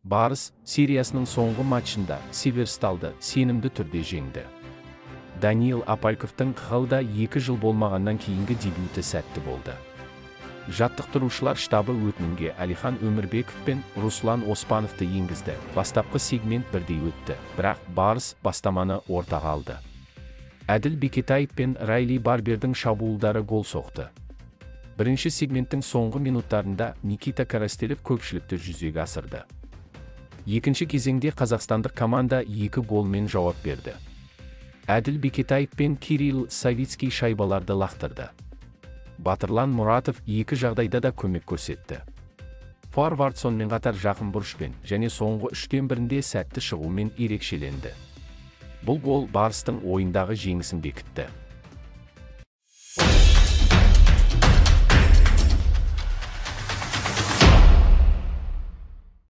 Барыс сериясының соңғы матчында Северсталды сенімді түрде жеңді. Даниил Апальковтың ХЛда 2 жыл болмағаннан кейінгі дебюті сәтті болды. Жаттықтырушылар штабы өтінімге Әлихан Өмірбеков пен Руслан Оспановты енгізді. Бастапқы сегмент бірдей өтті, бірақ Барыс бастаманы ортаға алды. Әділ Бекетаев пен Райли Барбердің шабуылдары гол соқты. Бірінші сегменттің соңғы минуттарында Никита Карастелев көпшілікті жүзеге асырды. Екінші кезеңде қазақстандық команда 2 голмен жауап берді. Әділ Бекетаев пен Кирилл Савицкий шайбаларды лақтырды. Батырлан Мұратов 2 жағдайда да көмек көрсетті. Форвард сонымен қатар жақын бұрышпен және соңғы 3-1-де сәтті шығумен ерекшеленді. Бұл гол Барыстың ойындағы жеңісін бекітті.